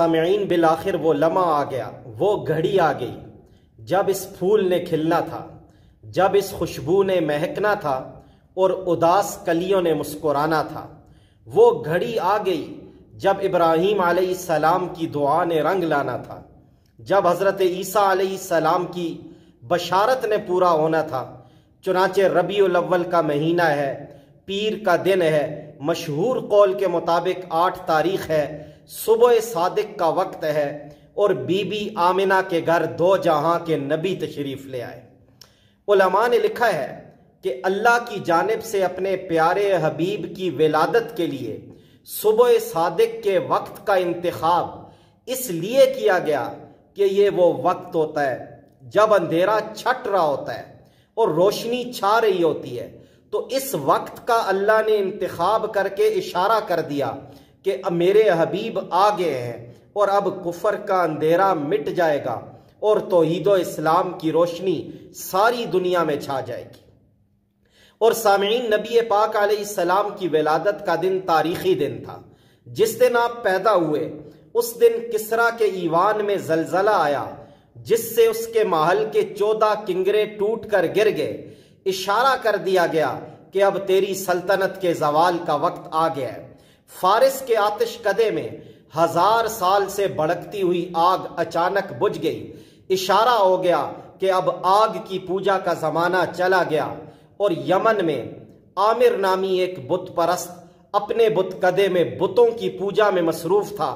سامعین بالآخر وہ لمحہ آ گیا، وہ گھڑی آ گئی جب اس پھول نے کھلنا تھا، جب اس خوشبو نے مہکنا تھا اور اداس کلیوں نے مسکرانا تھا۔ وہ گھڑی آ گئی جب ابراہیم علیہ السلام کی دعا نے رنگ لانا تھا، جب حضرت عیسیٰ علیہ السلام کی بشارت نے پورا ہونا تھا۔ چنانچہ ربیع الاول کا مہینہ ہے، پیر کا دن ہے، مشہور قول کے مطابق 8 تاریخ ہے، صبح صادق کا وقت ہے، اور بی بی آمنہ کے گھر 2 جہاں کے نبی تشریف لے آئے۔ علماء نے لکھا ہے کہ اللہ کی جانب سے اپنے پیارے حبیب کی ولادت کے لیے صبح صادق کے وقت کا انتخاب اس لیے کیا گیا کہ یہ وہ وقت ہوتا ہے جب اندھیرا چھٹ رہا ہوتا ہے اور روشنی چھا رہی ہوتی ہے۔ تو اس وقت کا اللہ نے انتخاب کر کے اشارہ کر دیا کہ اب میرے حبیب آ گئے ہیں اور اب کفر کا اندھیرا مٹ جائے گا اور توحید و اسلام کی روشنی ساری دنیا میں چھا جائے گی۔ اور سامعین، نبی پاک علیہ السلام کی ولادت کا دن تاریخی دن تھا۔ جس دن آپ پیدا ہوئے اس دن کسریٰ کے ایوان میں زلزلہ آیا، جس سے اس کے محل کے 14 کنگرے ٹوٹ کر گر گئے۔ اشارہ کر دیا گیا کہ اب تیری سلطنت کے زوال کا وقت آ گیا ہے۔ فارس کے آتش کدے میں 1000 سال سے بھڑکتی ہوئی آگ اچانک بجھ گئی۔ اشارہ ہو گیا کہ اب آگ کی پوجا کا زمانہ چلا گیا۔ اور یمن میں عامر نامی ایک بت پرست اپنے بت کدے میں بتوں کی پوجا میں مصروف تھا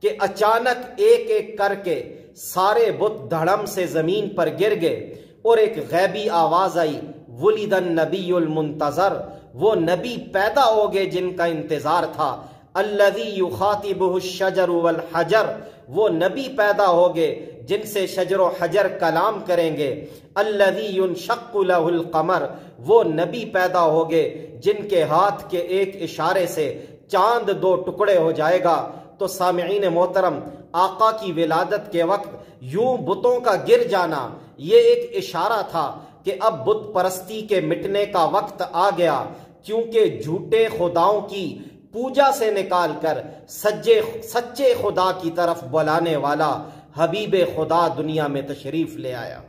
کہ اچانک ایک ایک کر کے سارے بت دھڑم سے زمین پر گر گئے، اور ایک غیبی آواز آئی، ولد النبی المنتظر، وہ نبی پیدا ہو گئے جن کا انتظار تھا، الذی یخاطبہ الشجر والحجر، وہ نبی پیدا ہو گئے جن سے شجر و حجر کلام کریں گے، الذی ینشق لہ القمر، وہ نبی پیدا ہو گئے جن کے ہاتھ کے ایک اشارے سے چاند 2 ٹکڑے ہو جائے گا۔ تو سامعین محترم، آقا کی ولادت کے وقت یوں بتوں کا گر جانا یہ ایک اشارہ تھا کہ اب بت پرستی کے مٹنے کا وقت آ گیا، کیونکہ جھوٹے خداؤں کی پوجا سے نکال کر سچے خدا کی طرف بلانے والا حبیب خدا دنیا میں تشریف لے آیا۔